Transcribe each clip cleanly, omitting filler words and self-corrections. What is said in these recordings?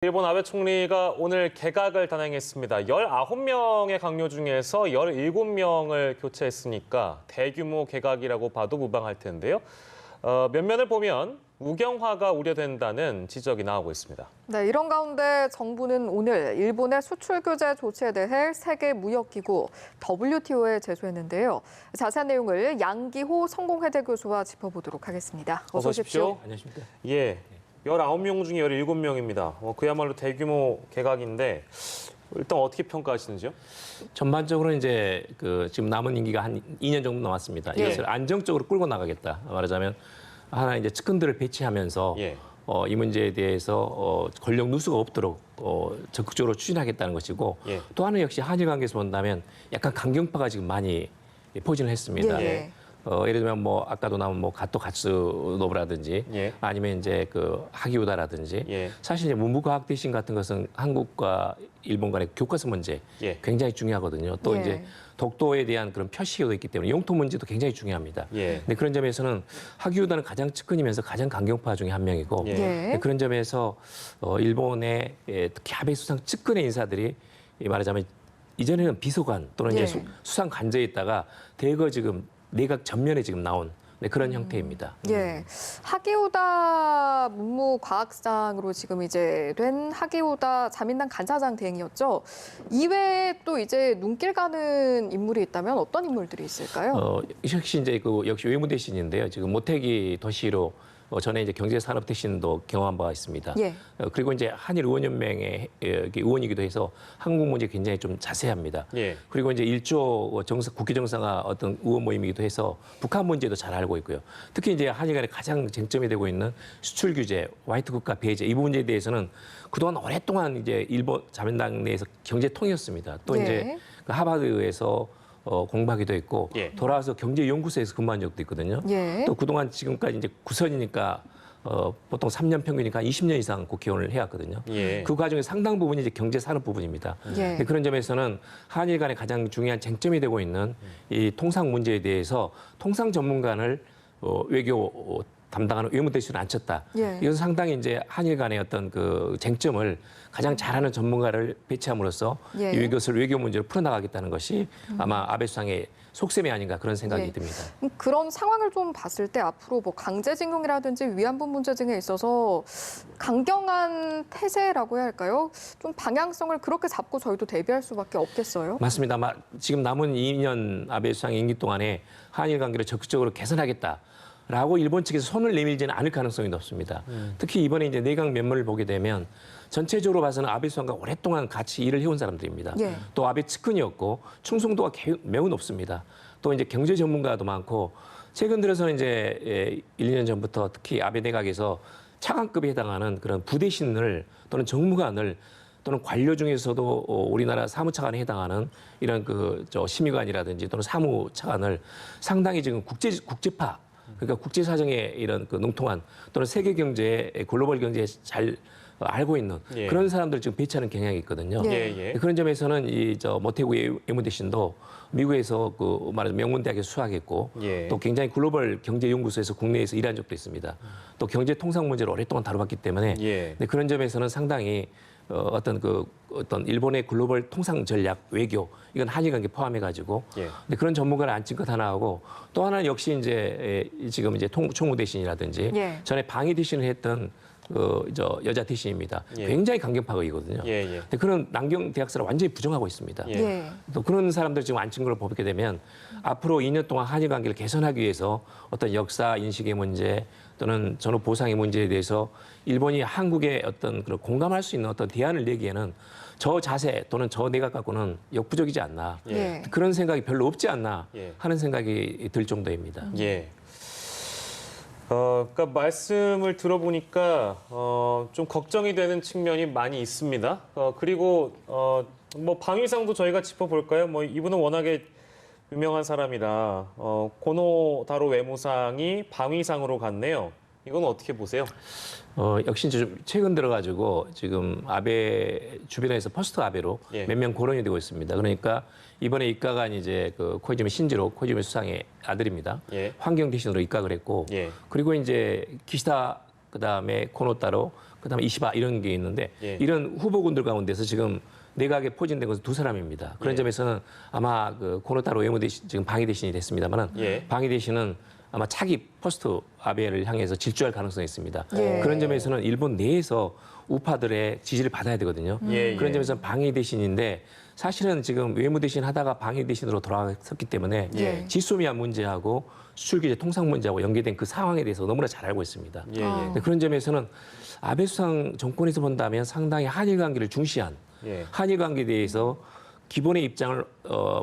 일본 아베 총리가 오늘 개각을 단행했습니다. 19명의 강요 중에서 17명을 교체했으니까 대규모 개각이라고 봐도 무방할 텐데요. 면면을 보면 우경화가 우려된다는 지적이 나오고 있습니다. 네, 이런 가운데 정부는 오늘 일본의 수출 규제 조치에 대해 세계무역기구 WTO에 제소했는데요. 자세한 내용을 양기호 성공회대 교수와 짚어보도록 하겠습니다. 어서 오십시오. 안녕하십니까? 예, 19명 중에 17명입니다. 그야말로 대규모 개각인데 일단 어떻게 평가하시는지요? 전반적으로 이제 지금 남은 임기가 한 2년 정도 남았습니다. 예. 이것을 안정적으로 끌고 나가겠다. 말하자면 하나 이제 측근들을 배치하면서 예. 이 문제에 대해서 권력 누수가 없도록 적극적으로 추진하겠다는 것이고 예. 또 하나 역시 한일 관계에서 본다면 약간 강경파가 지금 많이 포진을 했습니다. 예. 예를 들면 뭐 아까도 나온 뭐 가토 가츠노부라든지 예. 아니면 이제 하기우다라든지 예. 사실 이제 문부과학 대신 같은 것은 한국과 일본 간의 교과서 문제 예. 굉장히 중요하거든요. 또 예. 이제 독도에 대한 그런 표시가 있기 때문에 영토 문제도 굉장히 중요합니다. 예. 근데 그런 점에서는 하기우다는 가장 측근이면서 가장 강경파 중에 한 명이고 예. 근데 그런 점에서 일본의 특히 아베 수상 측근의 인사들이 말하자면 이전에는 비서관 또는 예. 이제 수상 관저에 있다가 대거 지금 내각 전면에 지금 나온 그런 형태입니다. 예, 하기우다 문무과학상으로 지금 이제 된 하기우다 자민당 간사장 대행이었죠. 이외에 또 이제 눈길 가는 인물이 있다면 어떤 인물들이 있을까요? 역시 이제 역시 외무 대신인데요. 지금 모태기 도시로 전에 이제 경제산업 대신도 경험한 바가 있습니다. 예. 그리고 이제 한일 의원연맹의 의원이기도 해서 한국 문제 굉장히 좀 자세합니다. 예. 그리고 이제 일조 국회 정상화 어떤 의원 모임이기도 해서 북한 문제도 잘 알고 있고요. 특히 이제 한일 간에 가장 쟁점이 되고 있는 수출 규제, 화이트 국가 배제 이 부분에 대해서는 그동안 오랫동안 이제 일본 자민당 내에서 경제통이었습니다. 또 예. 이제 하버드에서 공부하기도 했고 예. 돌아와서 경제연구소에서 근무한 적도 있거든요. 예. 또 그동안 지금까지 이제 구선이니까 보통 3년 평균이니까 20년 이상 국회의원을 해왔거든요. 예. 그 과정에 상당 부분이 이제 경제 산업 부분입니다. 예. 근데 그런 점에서는 한일 간에 가장 중요한 쟁점이 되고 있는 이 통상 문제에 대해서 통상 전문가를 외교 담당하는 외무대신을 앉혔다. 예. 이것은 상당히 이제 한일 간의 어떤 그 쟁점을 가장 잘하는 전문가를 배치함으로써 예. 이것을 외교 문제로 풀어나가겠다는 것이 아마 아베 수상의 속셈이 아닌가 그런 생각이 예. 듭니다. 그런 상황을 좀 봤을 때 앞으로 뭐 강제징용이라든지 위안부 문제 등에 있어서 강경한 태세라고 해야 할까요? 좀 방향성을 그렇게 잡고 저희도 대비할 수밖에 없겠어요. 맞습니다. 지금 남은 2년 아베 수상의 임기 동안에 한일 관계를 적극적으로 개선하겠다라고 일본 측에서 손을 내밀지는 않을 가능성이 높습니다. 특히 이번에 이제 내각 면모를 보게 되면 전체적으로 봐서는 아베 수상과 오랫동안 같이 일을 해온 사람들입니다. 예. 또 아베 측근이었고 충성도가 매우 높습니다. 또 이제 경제 전문가도 많고 최근 들어서는 이제 1, 2년 전부터 특히 아베 내각에서 차관급에 해당하는 그런 부대신을 또는 정무관을 또는 관료 중에서도 우리나라 사무차관에 해당하는 이런 심의관이라든지 또는 사무차관을 상당히 지금 국제파 그러니까 국제사정에 이런 능통한 또는 세계 경제에 글로벌 경제에 잘 알고 있는 예. 그런 사람들 지금 배치하는 경향이 있거든요. 예, 예. 그런 점에서는 모태구 외무대신도 미국에서 말하자면 명문대학에 수학했고 예. 또 굉장히 글로벌 경제연구소에서 국내에서 일한 적도 있습니다. 또 경제 통상 문제를 오랫동안 다뤄봤기 때문에 예. 근데 그런 점에서는 상당히 어떤 일본의 글로벌 통상 전략 외교 이건 한일 관계 포함해 가지고 예. 근데 그런 전문가를 앉힌 것 하나 하고 또 하나는 역시 이제 지금 이제 총무 대신이라든지 예. 전에 방위 대신을 했던 여자 대신입니다. 예. 굉장히 강경파거든요. 예, 예. 근데 그런 남경 대학사를 완전히 부정하고 있습니다. 예. 예. 또 그런 사람들 지금 앉힌 걸 보게 되면 앞으로 2년 동안 한일 관계를 개선하기 위해서 어떤 역사 인식의 문제 또는 전후 보상의 문제에 대해서 일본이 한국의 어떤 그런 공감할 수 있는 어떤 대안을 내기에는 저 자세 또는 저 내각 갖고는 역부족이지 않나 예. 그런 생각이 별로 없지 않나 예. 하는 생각이 들 정도입니다. 예. 그러니까 말씀을 들어보니까 좀 걱정이 되는 측면이 많이 있습니다. 그리고 뭐 방위상도 저희가 짚어볼까요? 뭐 이분은 워낙에 유명한 사람이라 고노다로 외무상이 방위상으로 갔네요. 이건 어떻게 보세요? 역시 좀 최근 들어가지고 지금 아베 주변에서 퍼스트 아베로 예. 몇 명 거론이 되고 있습니다. 그러니까 이번에 입각한 이제 코이즈미 신지로 코이즈미 수상의 아들입니다. 예. 환경 대신으로 입각을 했고 예. 그리고 이제 기시다 그다음에 코노타로 그다음에 이시바 이런 게 있는데 예. 이런 후보군들 가운데서 지금 내각에 포진된 것은 두 사람입니다. 그런 예. 점에서는 아마 그 코노타로 외무대신 지금 방위 대신이 됐습니다만은 예. 방위 대신은 아마 차기 포스트 아베를 향해서 질주할 가능성이 있습니다. 예. 그런 점에서는 일본 내에서 우파들의 지지를 받아야 되거든요. 예, 그런 예. 점에서는 방위 대신인데 사실은 지금 외무 대신 하다가 방위 대신으로 돌아섰기 때문에 예. 지소미아 문제하고 수출 규제 통상 문제하고 연계된 그 상황에 대해서 너무나 잘 알고 있습니다. 예, 예. 근데 그런 점에서는 아베 수상 정권에서 본다면 상당히 한일 관계를 중시한 예. 한일 관계에 대해서 기본의 입장을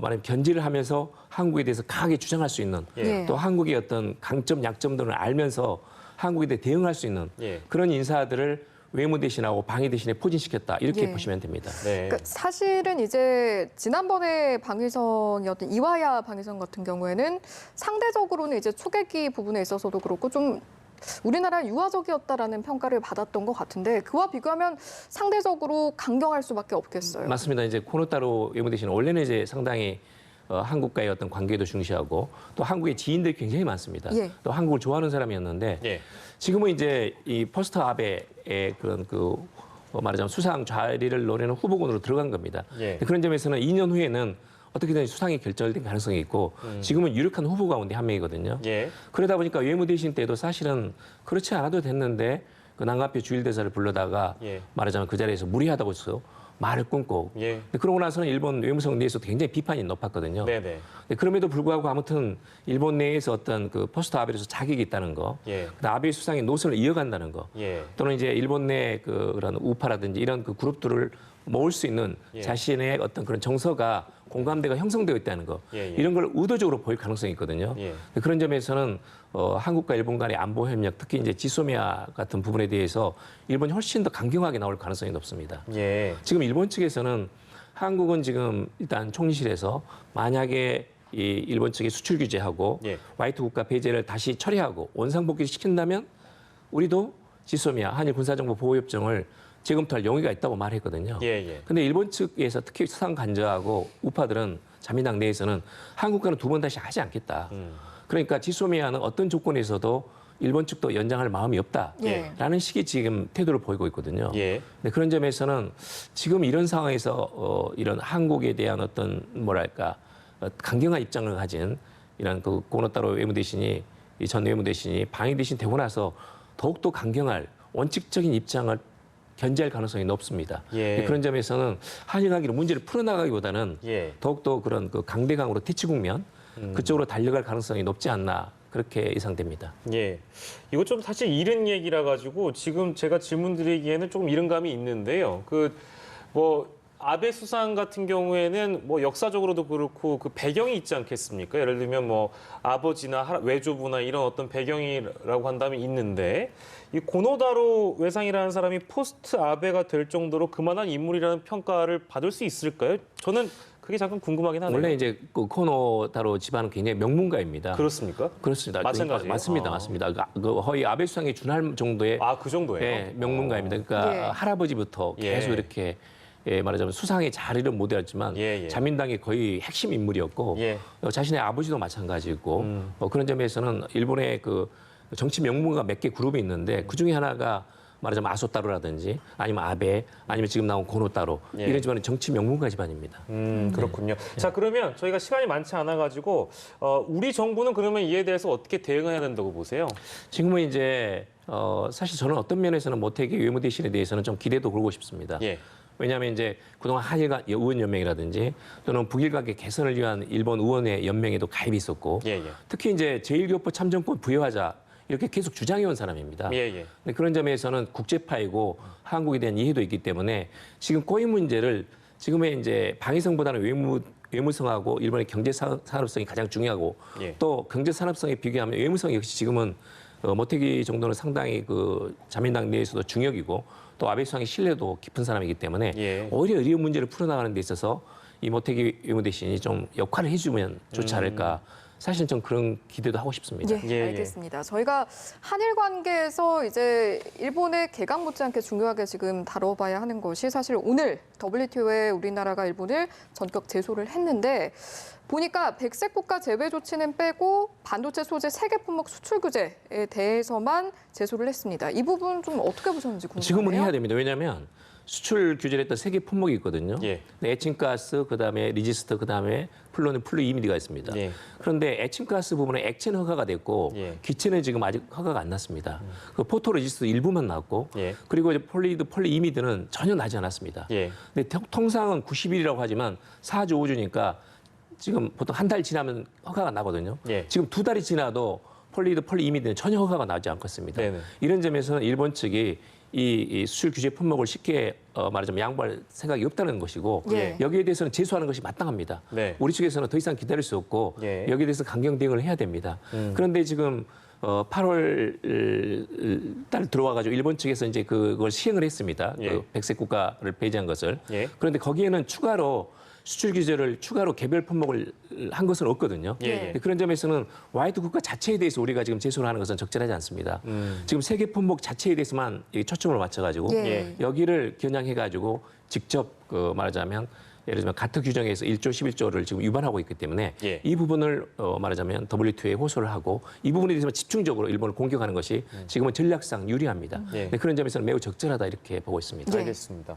말하면 견지를 하면서 한국에 대해서 강하게 주장할 수 있는 예. 예. 또 한국의 어떤 강점 약점들을 알면서 한국에 대해 대응할 수 있는 예. 그런 인사들을 외무 대신하고 방위 대신에 포진시켰다 이렇게 예. 보시면 됩니다. 네. 그러니까 사실은 이제 지난번에 방위성이었던 이와야 방위성 같은 경우에는 상대적으로는 이제 초계기 부분에 있어서도 그렇고 좀 우리나라 유화적이었다라는 평가를 받았던 것 같은데 그와 비교하면 상대적으로 강경할 수밖에 없겠어요. 맞습니다. 이제 코노타로 외무 대신은 원래는 이제 상당히 한국과의 어떤 관계도 중시하고 또 한국의 지인들이 굉장히 많습니다. 예. 또 한국을 좋아하는 사람이었는데 예. 지금은 이제 이 포스트 아베의 그런 말하자면 수상 자리를 노리는 후보군으로 들어간 겁니다. 예. 그런 점에서는 2년 후에는 어떻게든 수상이 결정될 가능성이 있고 지금은 유력한 후보 가운데 한 명이거든요. 예. 그러다 보니까 외무 대신 때도 사실은 그렇지 않아도 됐는데 그 난가표 주일대사를 불러다가 예. 말하자면 그 자리에서 무리하다고 해서 말을 끊고 예. 근데 그러고 나서는 일본 외무성 내에서도 굉장히 비판이 높았거든요. 네네. 근데 그럼에도 불구하고 아무튼 일본 내에서 어떤 그 포스트 아베로서 자격이 있다는 거, 예. 그다음 아베 수상의 노선을 이어간다는 거, 예. 또는 이제 일본 내 그런 우파라든지 이런 그 그룹들을 모을 수 있는 예. 자신의 어떤 그런 정서가 공감대가 형성되어 있다는 거, 예, 예. 이런 걸 의도적으로 보일 가능성이 있거든요. 예. 그런 점에서는 한국과 일본 간의 안보 협력, 특히 이제 지소미아 같은 부분에 대해서 일본이 훨씬 더 강경하게 나올 가능성이 높습니다. 예. 지금 일본 측에서는 한국은 지금 일단 총리실에서 만약에 이 일본 측의 수출 규제하고 예. 화이트 국가 배제를 다시 처리하고 원상복귀 시킨다면 우리도 지소미아 한일 군사정보 보호협정을 재검토할 용의가 있다고 말했거든요. 예. 예. 근데 일본 측에서 특히 수상 간저하고 우파들은 자민당 내에서는 한국과는 두 번 다시 하지 않겠다. 그러니까 지소미아는 어떤 조건에서도 일본 측도 연장할 마음이 예. 없다라는 식의 지금 태도를 보이고 있거든요. 예. 근데 그런 점에서는 지금 이런 상황에서 이런 한국에 대한 어떤 뭐랄까 강경한 입장을 가진 이런 그 고노타로 외무대신이 이 전 외무대신이 방위 대신 되고 나서 더욱더 강경할 원칙적인 입장을 견제할 가능성이 높습니다. 예. 그런 점에서는 한일 관계로 문제를 풀어나가기보다는 예. 더욱더 그런 그 강대강으로 대치 국면 그쪽으로 달려갈 가능성이 높지 않나 그렇게 예상됩니다. 예. 이거 좀 사실 이른 얘기라 가지고 지금 제가 질문 드리기에는 조금 이른 감이 있는데요. 아베 수상 같은 경우에는 뭐 역사적으로도 그렇고 그 배경이 있지 않겠습니까? 예를 들면 뭐 아버지나 외조부나 이런 어떤 배경이라고 한다면 있는데 이 고노다로 외상이라는 사람이 포스트 아베가 될 정도로 그만한 인물이라는 평가를 받을 수 있을까요? 저는 그게 잠깐 궁금하긴 하네요. 원래 이제 그 코노타로 집안은 굉장히 명문가입니다. 그렇습니까? 그렇습니다. 마찬가지예요? 맞습니다. 아. 맞습니다. 그 거의 아베 수상에 준할 정도의 아, 그 정도예요? 예, 명문가입니다. 그러니까 예. 할아버지부터 계속 예. 이렇게 말하자면 수상의 자리를 못 얻었지만 예, 예. 자민당의 거의 핵심 인물이었고 예. 자신의 아버지도 마찬가지고 그런 점에서는 일본의 그 정치 명문가 몇 개 그룹이 있는데 그 중에 하나가 말하자면 아소타로라든지 아니면 아베 아니면 지금 나온 고노타로 예. 이런 집안은 정치 명문가 집안입니다. 그렇군요. 자, 그러면 저희가 시간이 많지 않아가지고 우리 정부는 그러면 이에 대해서 어떻게 대응해야 된다고 보세요? 지금은 이제 사실 저는 어떤 면에서는 모태기 외무 대신에 대해서는 좀 기대도 걸고 싶습니다. 예. 왜냐하면 이제 그동안 한일 간 의원 연맹이라든지 또는 북일 관계 개선을 위한 일본 의원의 연맹에도 가입이 있었고 예, 예. 특히 이제 제1교포 참정권 부여하자 이렇게 계속 주장해온 사람입니다. 예, 예. 근데 그런 점에서는 국제파이고 한국에 대한 이해도 있기 때문에 지금 꼬이 문제를 지금의 이제 방위성보다는 외무성하고 일본의 경제산업성이 가장 중요하고 예. 또 경제산업성에 비교하면 외무성 역시 지금은 모태기 정도는 상당히 그 자민당 내에서도 중역이고 또 아베 수상의 신뢰도 깊은 사람이기 때문에 예. 오히려 의료 문제를 풀어나가는 데 있어서 이 모태기 외무 대신이 좀 역할을 해주면 좋지 않을까 사실 좀 그런 기대도 하고 싶습니다. 예, 예, 예. 알겠습니다. 저희가 한일 관계에서 이제 일본의 개각 못지않게 중요하게 지금 다뤄봐야 하는 것이 사실 오늘 WTO에 우리나라가 일본을 전격 제소를 했는데 보니까 백색 국가 제외 조치는 빼고 반도체 소재 세계 품목 수출 규제에 대해서만 제소를 했습니다. 이 부분 좀 어떻게 보셨는지 궁금해요. 지금은 해야 됩니다. 왜냐하면 수출 규제를 했던 세 개 품목이 있거든요. 예. 에칭가스, 그다음에 리지스터, 그다음에 플루는 플루 이미디가 있습니다. 예. 그런데 에칭가스 부분은 액체는 허가가 됐고 예. 기체는 지금 아직 허가가 안 났습니다. 그 포토레지스트 일부만 나왔고 예. 그리고 이제 폴리 이미드는 전혀 나지 않았습니다. 예. 근데 통상은 90일이라고 하지만 4주 5주니까 지금 보통 한 달 지나면 허가가 나거든요. 예. 지금 2달이 지나도 폴리 이미드는 전혀 허가가 나지 않고 있습니다. 네네. 이런 점에서는 일본 측이 이 수출 규제 품목을 쉽게 말하자면 양보할 생각이 없다는 것이고 예. 여기에 대해서는 제소하는 것이 마땅합니다. 네. 우리 측에서는 더 이상 기다릴 수 없고 예. 여기에 대해서 강경 대응을 해야 됩니다. 그런데 지금 8월 달 들어와가지고 일본 측에서 이제 그걸 시행을 했습니다. 예. 그 백색 국가를 배제한 것을. 예. 그런데 거기에는 추가로 수출 규제를 추가로 개별 품목을 한 것은 없거든요. 예, 예. 그런 점에서는 화이트 국가 자체에 대해서 우리가 지금 제소를 하는 것은 적절하지 않습니다. 지금 세계 품목 자체에 대해서만 초점을 맞춰가지고 예. 여기를 겨냥해가지고 직접 말하자면 예를 들면 가트 규정에서 1조 11조를 지금 위반하고 있기 때문에 예. 이 부분을 말하자면 WTO에 호소를 하고 이 부분에 대해서 집중적으로 일본을 공격하는 것이 지금은 전략상 유리합니다. 예. 네, 그런 점에서는 매우 적절하다 이렇게 보고 있습니다. 예. 알겠습니다.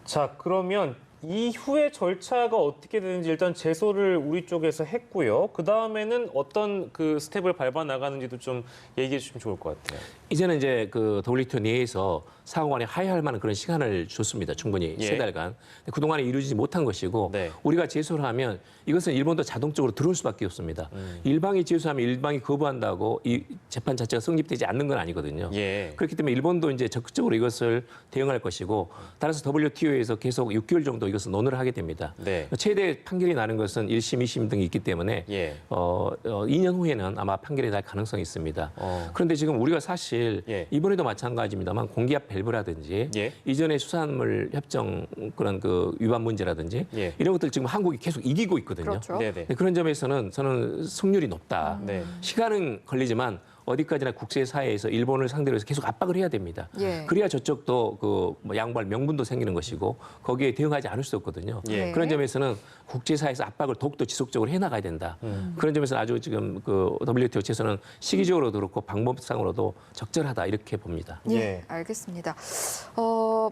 자, 그러면 이후의 절차가 어떻게 되는지 일단 제소를 우리 쪽에서 했고요. 그 다음에는 어떤 그 스텝을 밟아 나가는지도 좀 얘기해 주시면 좋을 것 같아요. 이제는 이제 그 WTO 내에서 상호간에 하야할 만한 그런 시간을 줬습니다. 충분히 예. 3달간. 근데 그동안에 이루어지지 못한 것이고 네. 우리가 제소를 하면 이것은 일본도 자동적으로 들어올 수밖에 없습니다. 일방이 제소하면 일방이 거부한다고 이 재판 자체가 성립되지 않는 건 아니거든요. 예. 그렇기 때문에 일본도 이제 적극적으로 이것을 대응할 것이고 따라서 WTO에서 계속 6개월 정도 이것을 논의를 하게 됩니다. 네. 최대 판결이 나는 것은 1심, 2심 등이 있기 때문에 예. 2년 후에는 아마 판결이 날 가능성이 있습니다. 그런데 지금 우리가 사실 예. 이번에도 마찬가지입니다만 공기압 밸브라든지 예. 이전에 수산물 협정 그런 그 위반 문제라든지 예. 이런 것들 지금 한국이 계속 이기고 있거든요. 그렇죠. 네네. 네, 그런 점에서는 저는 승률이 높다. 네. 시간은 걸리지만 어디까지나 국제사회에서 일본을 상대로 해서 계속 압박을 해야 됩니다. 예. 그래야 저쪽도 그뭐 양보할 명분도 생기는 것이고 거기에 대응하지 않을 수 없거든요. 예. 그런 점에서는 국제사회에서 압박을 더욱더 지속적으로 해나가야 된다. 그런 점에서 아주 지금 그 WTO 체서는 시기적으로도 그렇고 방법상으로도 적절하다 이렇게 봅니다. 예, 예. 알겠습니다.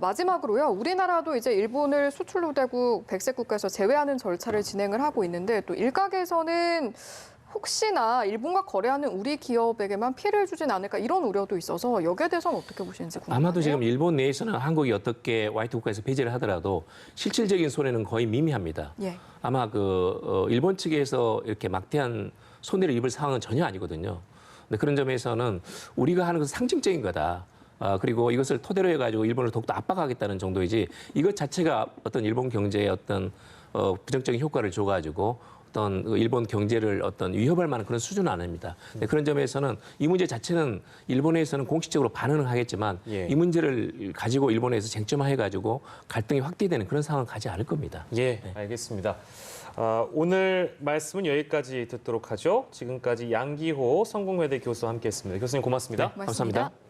마지막으로요. 우리나라도 이제 일본을 수출 우대국 백색 국가에서 제외하는 절차를 진행을 하고 있는데 또 일각에서는 혹시나 일본과 거래하는 우리 기업에게만 피해를 주진 않을까 이런 우려도 있어서 여기에 대해서는 어떻게 보시는지 궁금해요. 아마도 지금 일본 내에서는 한국이 어떻게 화이트 국가에서 배제를 하더라도 실질적인 손해는 거의 미미합니다. 예. 아마 일본 측에서 이렇게 막대한 손해를 입을 상황은 전혀 아니거든요. 근데 그런 점에서는 우리가 하는 것은 상징적인 거다. 그리고 이것을 토대로 해가지고 일본을 더욱더 압박하겠다는 정도이지 이것 자체가 어떤 일본 경제에 어떤 부정적인 효과를 줘가지고 어떤 일본 경제를 어떤 위협할 만한 그런 수준은 아닙니다. 그런 점에서는 이 문제 자체는 일본에서는 공식적으로 반응을 하겠지만 예. 이 문제를 가지고 일본에서 쟁점화해가지고 갈등이 확대되는 그런 상황은 가지 않을 겁니다. 예, 알겠습니다. 오늘 말씀은 여기까지 듣도록 하죠. 지금까지 양기호 성공회대 교수와 함께했습니다. 교수님 고맙습니다. 고맙습니다. 감사합니다.